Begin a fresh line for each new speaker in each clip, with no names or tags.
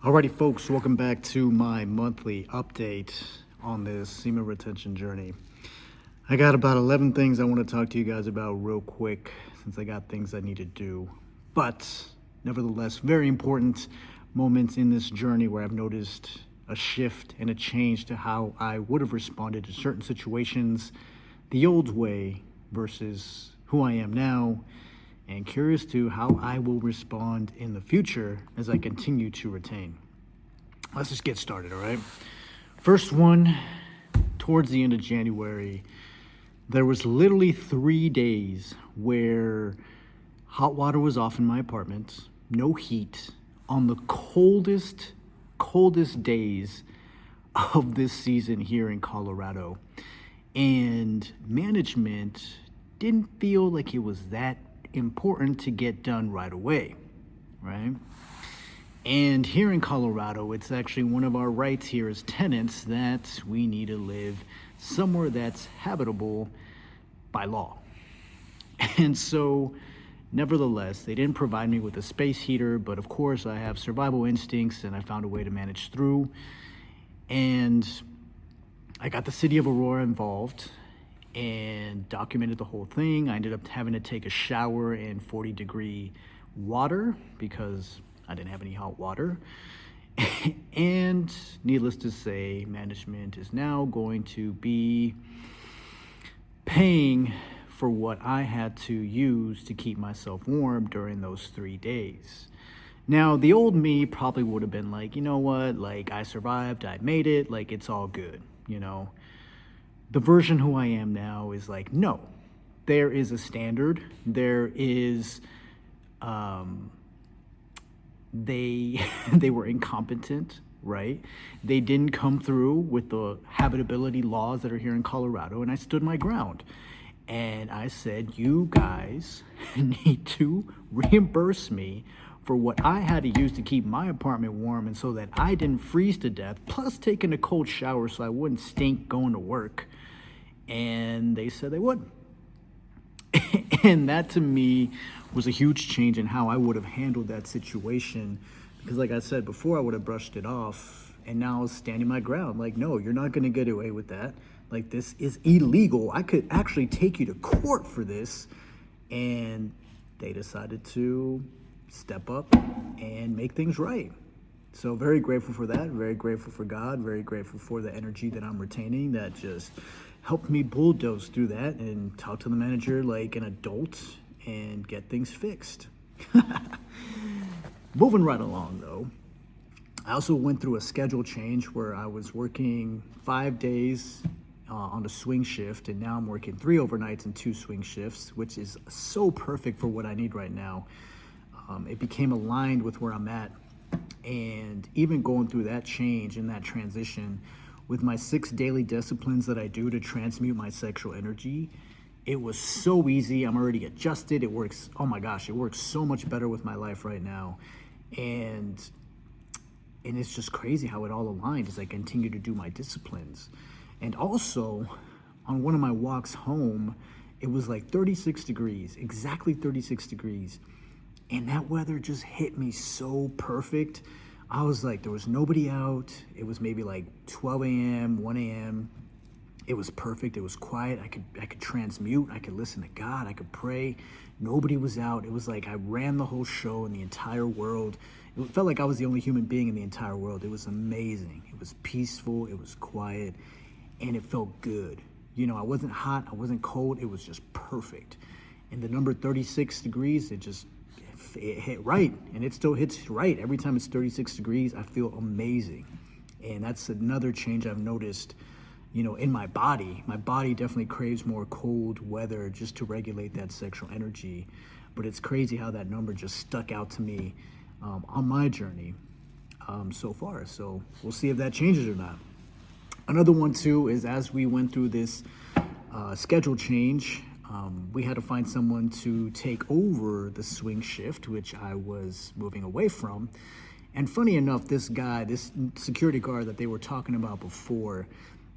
Alrighty, folks, welcome back to my monthly update on this semen retention journey. I got about 11 things I want to talk to you guys about real quick since I got things I need to do. But nevertheless, very important moments in this journey where I've noticed a shift and a change to how I would have responded to certain situations the old way versus who I am now, and curious to how I will respond in the future as I continue to retain. Let's just get started, all right? First one, towards the end of January, there was literally 3 days where hot water was off in my apartment, no heat, on the coldest days of this season here in Colorado. And management didn't feel like it was that important to get done right away, right? And here in Colorado, it's actually one of our rights here as tenants that we need to live somewhere that's habitable by law. And so, nevertheless, they didn't provide me with a space heater, but of course I have survival instincts and I found a way to manage through. And I got the city of Aurora involved and documented the whole thing. I ended up having to take a shower in 40-degree water because I didn't have any hot water. And needless to say, management is now going to be paying for what I had to use to keep myself warm during those 3 days. Now, the old me probably would have been like, you know what, like, I survived, I made it, like, it's all good, you know. The version who I am now is like, no, there is a standard. There is, they were incompetent, right? They didn't come through with the habitability laws that are here in Colorado, and I stood my ground. And I said, you guys need to reimburse me for what I had to use to keep my apartment warm and so that I didn't freeze to death, plus taking a cold shower so I wouldn't stink going to work. And they said they would. And that to me was a huge change in how I would have handled that situation. Because like I said before, I would have brushed it off. And now I was standing my ground. Like, no, you're not going to get away with that. Like, this is illegal. I could actually take you to court for this. And they decided to step up and make things right. So very grateful for that. Very grateful for God. Very grateful for the energy that I'm retaining that just helped me bulldoze through that and talk to the manager like an adult and get things fixed. Moving right along though, I also went through a schedule change where I was working 5 days on the swing shift, and now I'm working 3 overnights and 2 swing shifts, which is so perfect for what I need right now. It became aligned with where I'm at, and even going through that change and that transition with my 6 daily disciplines that I do to transmute my sexual energy, it was so easy. I'm already adjusted. It works. Oh my gosh, it works so much better with my life right now. And it's just crazy how it all aligned as I continue to do my disciplines. And also, on one of my walks home, it was like 36 degrees, exactly 36 degrees. And that weather just hit me so perfect. I was like, there was nobody out. It was maybe like 12 a.m., 1 a.m. It was perfect. It was quiet. I could transmute. I could listen to God. I could pray. Nobody was out. It was like I ran the whole show in the entire world. It felt like I was the only human being in the entire world. It was amazing. It was peaceful. It was quiet. And it felt good. You know, I wasn't hot. I wasn't cold. It was just perfect. And the number 36 degrees, it hit right, and it still hits right. Every time it's 36 degrees, I feel amazing. And that's another change I've noticed, you know, in my body. My body definitely craves more cold weather just to regulate that sexual energy. But it's crazy how that number just stuck out to me on my journey so far. So we'll see if that changes or not. Another one too is as we went through this schedule change, we had to find someone to take over the swing shift, which I was moving away from. And funny enough, this guy, this security guard that they were talking about before,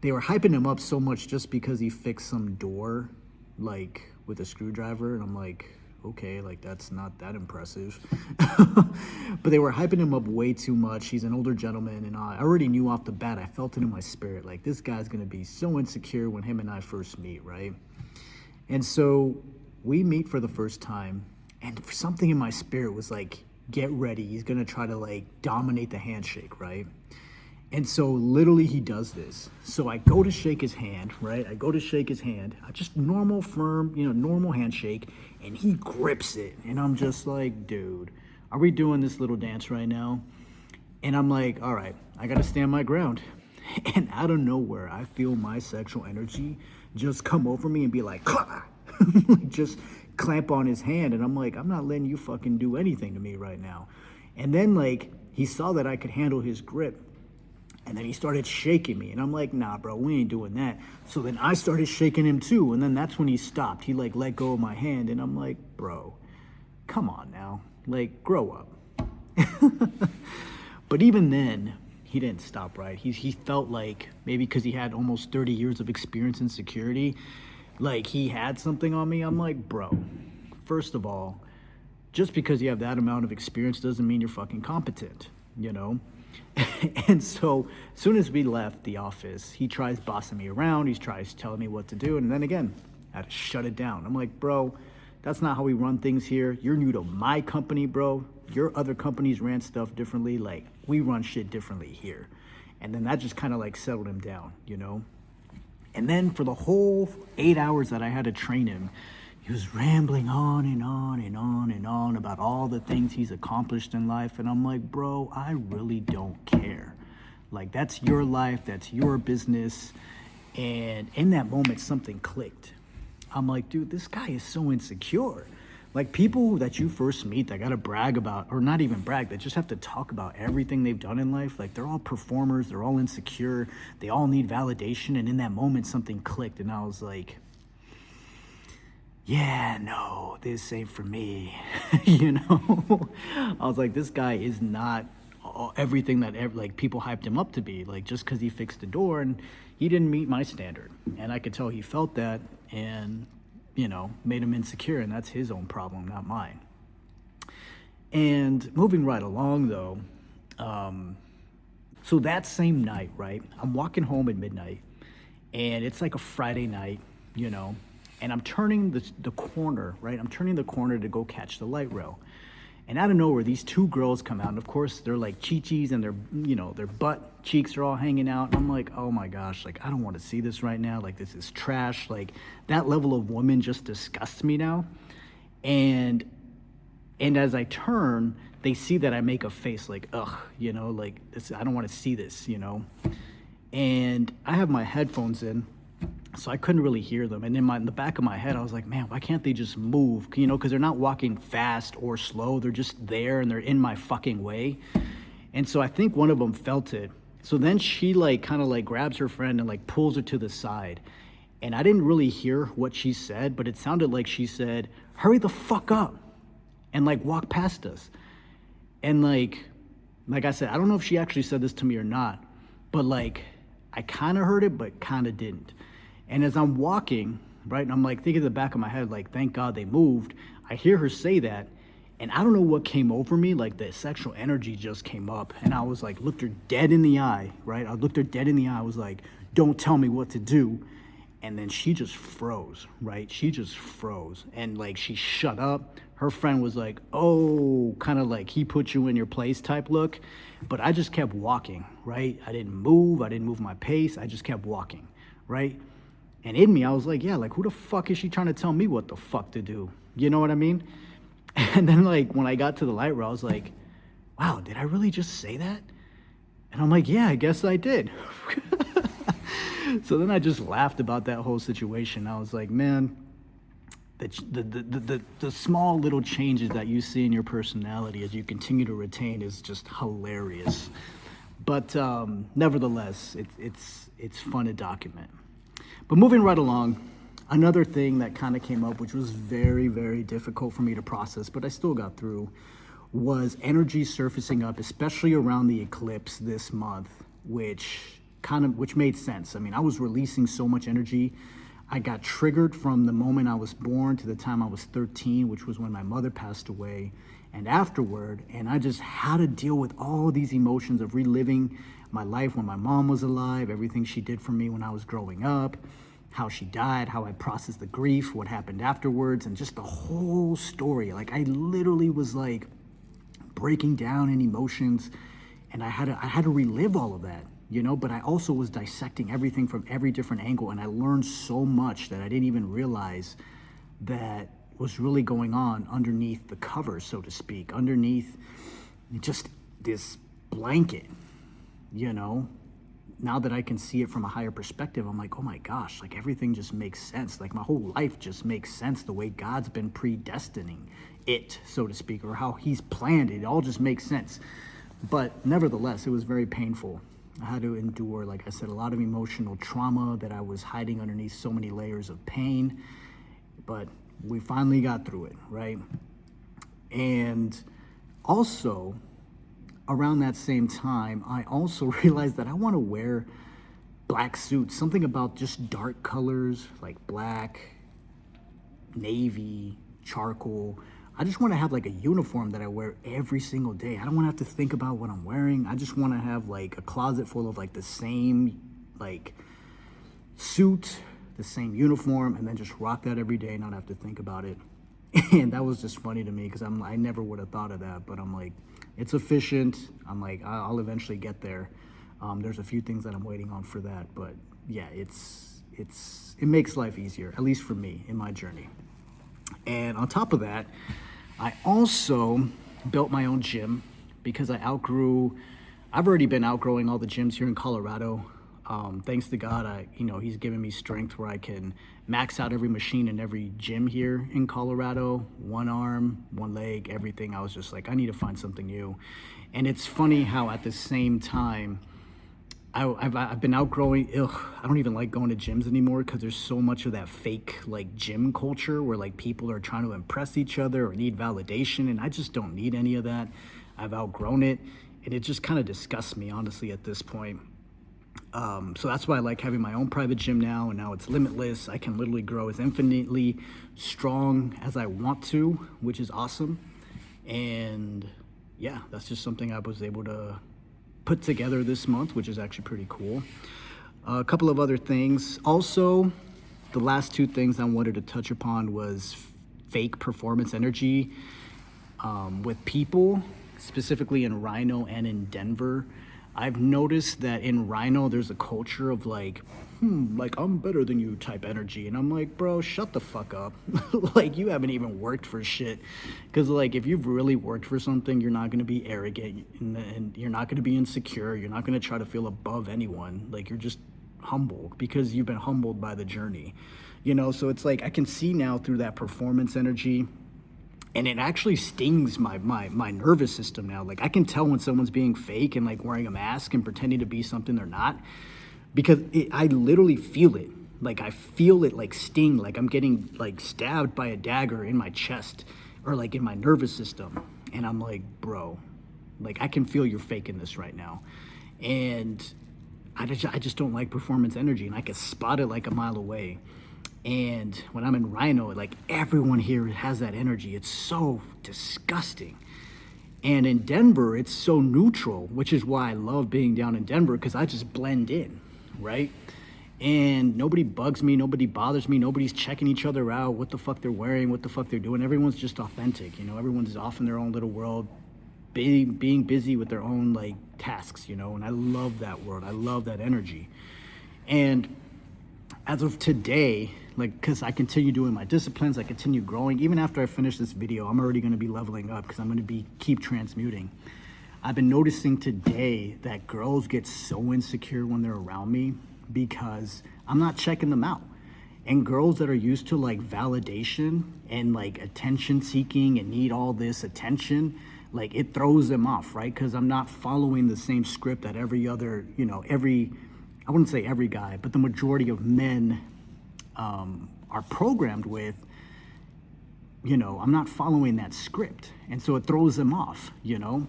they were hyping him up so much just because he fixed some door, like with a screwdriver. And I'm like, okay, like that's not that impressive. But they were hyping him up way too much. He's an older gentleman, and I already knew off the bat, I felt it in my spirit, like this guy's gonna be so insecure when him and I first meet, right? And so we meet for the first time, and something in my spirit was like, get ready, he's gonna try to like dominate the handshake, right? And so literally he does this. So I go to shake his hand, right? I go to shake his hand, just normal, firm, normal handshake, and he grips it. And I'm just like, dude, are we doing this little dance right now? And I'm like, all right, I gotta stand my ground. And out of nowhere, I feel my sexual energy just come over me and be like, like just clamp on his hand. And I'm like, I'm not letting you fucking do anything to me right now. And then like, he saw that I could handle his grip. And then he started shaking me. And I'm like, nah, bro, we ain't doing that. So then I started shaking him too. And then that's when he stopped. He like let go of my hand. And I'm like, bro, come on now. Like, grow up. But even then, he didn't stop, right? He felt like maybe because he had almost 30 years of experience in security, like he had something on me. I'm like, bro, first of all, just because you have that amount of experience doesn't mean you're fucking competent, And so as soon as we left the office, he tries bossing me around. He tries telling me what to do. And then again, I had to shut it down. I'm like, bro, that's not how we run things here. You're new to my company, bro. Your other companies ran stuff differently. Like, we run shit differently here. And then that just kind of like settled him down, And then for the whole 8 hours that I had to train him, he was rambling on and on and on and on about all the things he's accomplished in life. And I'm like, bro, I really don't care. Like, that's your life. That's your business. And in that moment, something clicked. I'm like, dude, this guy is so insecure. Like, people that you first meet that gotta brag about, or not even brag, that just have to talk about everything they've done in life. Like, they're all performers. They're all insecure. They all need validation. And in that moment, something clicked. And I was like, yeah, no, this ain't for me, I was like, this guy is not everything that like people hyped him up to be. Like, just because he fixed the door, and he didn't meet my standard, and I could tell he felt that, and made him insecure, and that's his own problem, not mine. And moving right along though, so that same night, right, I'm walking home at midnight, and it's like a Friday night, and I'm turning the corner, right? I'm turning the corner to go catch the light rail. And out of nowhere, these two girls come out. And of course, they're like chi-chis, and their butt cheeks are all hanging out. And I'm like, oh my gosh, like, I don't want to see this right now. Like, this is trash. Like, that level of woman just disgusts me now. And as I turn, they see that I make a face like, ugh, like, this, I don't want to see this, And I have my headphones in, so I couldn't really hear them. And in the back of my head, I was like, man, why can't they just move? Because they're not walking fast or slow. They're just there, and they're in my fucking way. And so I think one of them felt it. So then she like kind of like grabs her friend and like pulls her to the side. And I didn't really hear what she said, but it sounded like she said, hurry the fuck up, and like walk past us. And like I said, I don't know if she actually said this to me or not, but like I kind of heard it, but kind of didn't. And as I'm walking, right, and I'm like thinking in the back of my head, like, thank God they moved, I hear her say that, and I don't know what came over me, like the sexual energy just came up, and I was like, looked her dead in the eye, right? I looked her dead in the eye, I was like, don't tell me what to do. And then she just froze, right? She just froze, and like she shut up. Her friend was like, oh, kind of like he put you in your place type look. But I just kept walking, right? I didn't move my pace, I just kept walking, right? And in me, I was like, yeah, like, who the fuck is she trying to tell me what the fuck to do? You know what I mean? And then, like, when I got to the light rail, I was like, wow, did I really just say that? And I'm like, yeah, I guess I did. So then I just laughed about that whole situation. I was like, man, the small little changes that you see in your personality as you continue to retain is just hilarious. But nevertheless, it's fun to document. But moving right along, another thing that kind of came up, which was very, very difficult for me to process, but I still got through, was energy surfacing up, especially around the eclipse this month, which made sense. I mean, I was releasing so much energy. I got triggered from the moment I was born to the time I was 13, which was when my mother passed away, and afterward. And I just had to deal with all these emotions of reliving my life when my mom was alive, everything she did for me when I was growing up, how she died, how I processed the grief, what happened afterwards, and just the whole story. Like, I literally was like breaking down in emotions, and I had to relive all of that, you know. But I also was dissecting everything from every different angle, and I learned so much that I didn't even realize that was really going on underneath the cover, so to speak, underneath just this blanket, you know. Now that I can see it from a higher perspective, I'm like, oh my gosh, like everything just makes sense. Like my whole life just makes sense the way God's been predestining it, so to speak, or how he's planned it. It all just makes sense. But nevertheless, it was very painful. I had to endure, like I said, a lot of emotional trauma that I was hiding underneath so many layers of pain. But we finally got through it, right? And also, around that same time, I also realized that I want to wear black suits, something about just dark colors like black, navy, charcoal. I just want to have like a uniform that I wear every single day. I don't want to have to think about what I'm wearing. I just want to have like a closet full of like the same like suit, the same uniform, and then just rock that every day and not have to think about it. And that was just funny to me because I never would have thought of that, but I'm like, it's efficient. I'm like, I'll eventually get there. There's a few things that I'm waiting on for that, but yeah, it makes life easier, at least for me in my journey. And on top of that, I also built my own gym because I've already been outgrowing all the gyms here in Colorado. Thanks to God, he's given me strength where I can max out every machine in every gym here in Colorado, one arm, one leg, everything. I was just like, I need to find something new. And it's funny how at the same time, I've been outgrowing, I don't even like going to gyms anymore because there's so much of that fake like gym culture where like people are trying to impress each other or need validation, and I just don't need any of that. I've outgrown it, and it just kind of disgusts me, honestly, at this point. So that's why I like having my own private gym now, and now it's limitless. I can literally grow as infinitely strong as I want to, which is awesome. And yeah, that's just something I was able to put together this month, which is actually pretty cool. A couple of other things. Also, the last two things I wanted to touch upon was fake performance energy with people, specifically in Rhino and in Denver. I've noticed that in Rhino, there's a culture of like I'm better than you type energy. And I'm like, bro, shut the fuck up. Like, you haven't even worked for shit. Because like, if you've really worked for something, you're not going to be arrogant and you're not going to be insecure. You're not going to try to feel above anyone. Like, you're just humble because you've been humbled by the journey, you know? So it's like, I can see now through that performance energy, and it actually stings my nervous system now. Like, I can tell when someone's being fake and like wearing a mask and pretending to be something they're not, because I literally feel it. Like, I feel it like sting, like I'm getting like stabbed by a dagger in my chest or like in my nervous system. And I'm like, bro, like I can feel you're faking this right now. And I just don't like performance energy, and I can spot it like a mile away. And when I'm in Rhino, like everyone here has that energy. It's so disgusting. And in Denver, it's so neutral, which is why I love being down in Denver, because I just blend in, right? And nobody bugs me, nobody bothers me, nobody's checking each other out, what the fuck they're wearing, what the fuck they're doing. Everyone's just authentic, you know? Everyone's off in their own little world, being busy with their own like tasks, you know? And I love that world. I love that energy. And as of today, like, because I continue doing my disciplines, I continue growing. Even after I finish this video, I'm already going to be leveling up because I'm going to keep transmuting. I've been noticing today that girls get so insecure when they're around me because I'm not checking them out. And girls that are used to like validation and like attention seeking and need all this attention, like it throws them off, right? Because I'm not following the same script that every other, you know, I wouldn't say every guy, but the majority of men are programmed with. You know, I'm not following that script. And so it throws them off, you know?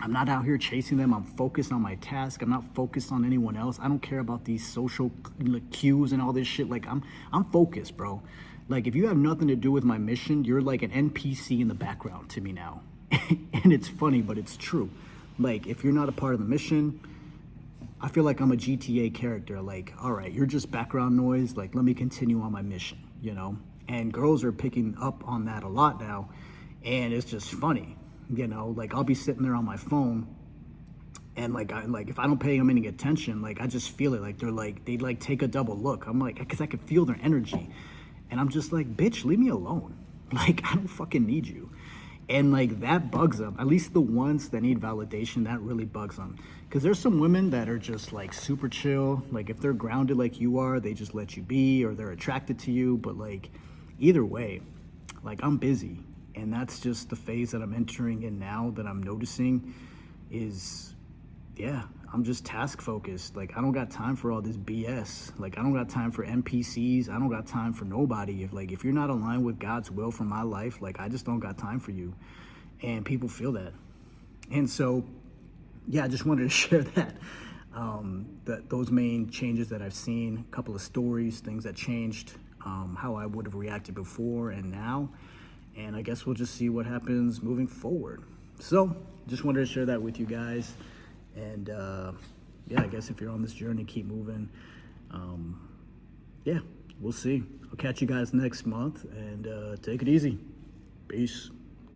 I'm not out here chasing them. I'm focused on my task. I'm not focused on anyone else. I don't care about these social cues and all this shit. Like I'm focused, bro. Like if you have nothing to do with my mission, you're like an NPC in the background to me now. And it's funny, but it's true. Like if you're not a part of the mission, I feel like I'm a GTA character. Like, all right, you're just background noise. Like, let me continue on my mission, you know? And girls are picking up on that a lot now. And it's just funny, you know? Like, I'll be sitting there on my phone, and like, if I don't pay them any attention, like, I just feel it. Like, they like take a double look. I'm like, because I can feel their energy. And I'm just like, bitch, leave me alone. Like, I don't fucking need you. And like that bugs them. At least the ones that need validation, that really bugs them. Because there's some women that are just like super chill. Like if they're grounded like you are, they just let you be, or they're attracted to you. But like either way, like I'm busy. And that's just the phase that I'm entering in now, that I'm noticing is, yeah, I'm just task focused. Like I don't got time for all this BS. Like I don't got time for NPCs. I don't got time for nobody. If you're not aligned with God's will for my life, like I just don't got time for you. And people feel that. And so, yeah, I just wanted to share that. Those main changes that I've seen, a couple of stories, things that changed, how I would have reacted before and now. And I guess we'll just see what happens moving forward. So just wanted to share that with you guys. And yeah, I guess if you're on this journey, keep moving. Yeah, we'll see. I'll catch you guys next month, and take it easy. Peace.